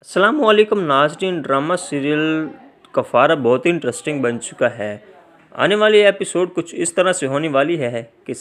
अस्सलामुअलैकुम नाज़रीन, drama serial कफ़ारा बहुत ही इंटरेस्टिंग बन चुका है। आने वाली एपिसोड कुछ इस तरह से होने वाली है कि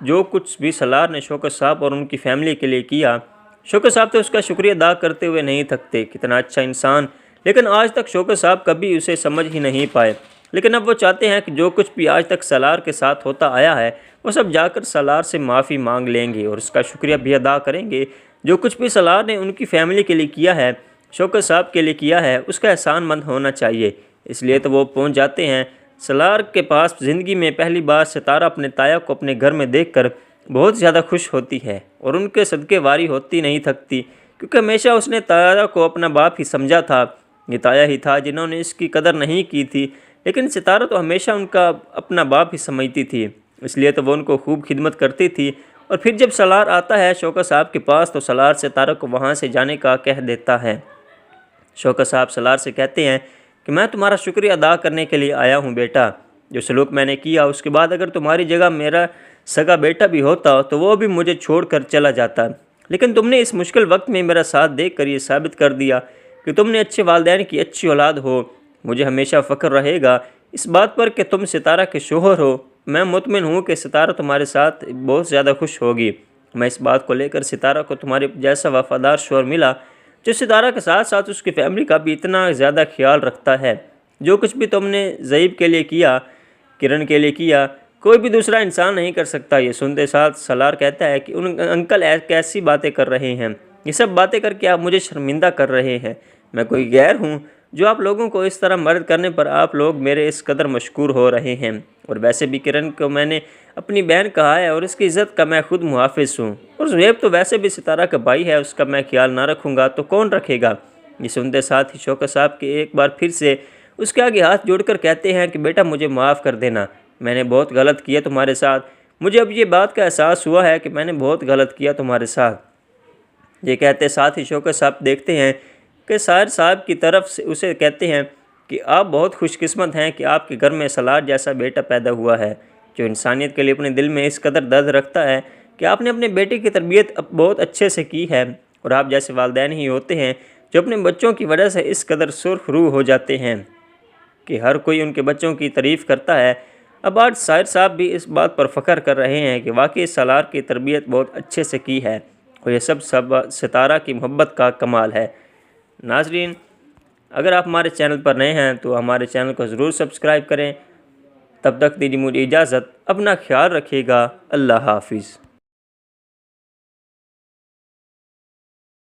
जो कुछ भी सलार ने शौकत साहब और उनकी फ़ैमिली के लिए किया, शौकत साहब तो उसका शुक्रिया अदा करते हुए नहीं थकते। कितना अच्छा इंसान, लेकिन आज तक शौकत साहब कभी उसे समझ ही नहीं पाए। लेकिन अब वो चाहते हैं कि जो कुछ भी आज तक सलार के साथ होता आया है वो सब जाकर सलार से माफ़ी मांग लेंगे और उसका शुक्रिया भी अदा करेंगे। जो कुछ भी सलार ने उनकी फ़ैमिली के लिए किया है, शौकत साहब के लिए किया है, उसका एहसानमंद होना चाहिए। इसलिए तो वो पहुंच जाते हैं सलार के पास। ज़िंदगी में पहली बार सितारा अपने ताया को अपने घर में देखकर बहुत ज़्यादा खुश होती है और उनके सदक़े वारी होती नहीं थकती, क्योंकि हमेशा उसने ताया को अपना बाप ही समझा था। ये ताया ही था जिन्होंने इसकी कदर नहीं की थी, लेकिन सितारा तो हमेशा उनका अपना बाप ही समझती थी। इसलिए तो वो उनको खूब खिदमत करती थी। और फिर जब सलार आता है शौकत साहब के पास तो सलार सितारा को वहाँ से जाने का कह देता है। शौकत साहब सलार से कहते हैं कि मैं तुम्हारा शुक्रिया अदा करने के लिए आया हूँ बेटा। जो सलूक मैंने किया उसके बाद अगर तुम्हारी जगह मेरा सगा बेटा भी होता तो वो भी मुझे छोड़कर चला जाता, लेकिन तुमने इस मुश्किल वक्त में मेरा साथ देकर ये साबित कर दिया कि तुमने अच्छे वालिदैन की अच्छी औलाद हो। मुझे हमेशा फ़ख्र रहेगा इस बात पर कि तुम सितारा के शोहर हो। मैं मुतमिन हूँ कि सितारा तुम्हारे साथ बहुत ज़्यादा खुश होगी। मैं इस बात को लेकर सितारा को तुम्हारे जैसा वफ़ादार शोहर मिला जो सितारा के साथ साथ उसकी फैमिली का भी इतना ज़्यादा ख्याल रखता है। जो कुछ भी तुमने ज़ईब के लिए किया, किरण के लिए किया, कोई भी दूसरा इंसान नहीं कर सकता। ये सुनते साथ सलार कहता है कि उन अंकल कैसी बातें कर रहे हैं, ये सब बातें करके आप मुझे शर्मिंदा कर रहे हैं। मैं कोई गैर हूँ जो आप लोगों को इस तरह मदद करने पर आप लोग मेरे इस कदर मशकूर हो रहे हैं। और वैसे भी किरण को मैंने अपनी बहन कहा है और इसकी इज़्ज़त का मैं खुद मुहाफिज हूँ। और ज़ुहैब तो वैसे भी सितारा का भाई है, उसका मैं ख्याल ना रखूँगा तो कौन रखेगा। ये सुनते साथ ही शौकत साहब के एक बार फिर से उसके आगे हाथ जोड़कर कहते हैं कि बेटा मुझे माफ़ कर देना, मैंने बहुत गलत किया तुम्हारे साथ। मुझे अब ये बात का एहसास हुआ है कि मैंने बहुत गलत किया तुम्हारे साथ। ये कहते साथ ही शौकत साहब देखते हैं कि साहिर साहब की तरफ से उसे कहते हैं कि आप बहुत खुशकिस्मत हैं कि आपके घर में सलार जैसा बेटा पैदा हुआ है, जो इंसानियत के लिए अपने दिल में इस कदर दर्द रखता है कि आपने अपने बेटे की तरबियत अब बहुत अच्छे से की है। और आप जैसे वालिदैन ही होते हैं जो अपने बच्चों की वजह से इस कदर सुर्खरू हो जाते हैं कि हर कोई उनके बच्चों की तारीफ़ करता है। अब आज साहिर साहब भी इस बात पर फ़ख्र कर रहे हैं कि वाकई सलार की तरबियत बहुत अच्छे से की है और ये सब सितारा की मोहब्बत का कमाल है। नाज़रीन, अगर आप हमारे चैनल पर नए हैं तो हमारे चैनल को ज़रूर सब्सक्राइब करें। तब तक दीजिए मुझे इजाज़त, अपना ख्याल रखिएगा। अल्लाह हाफिज़।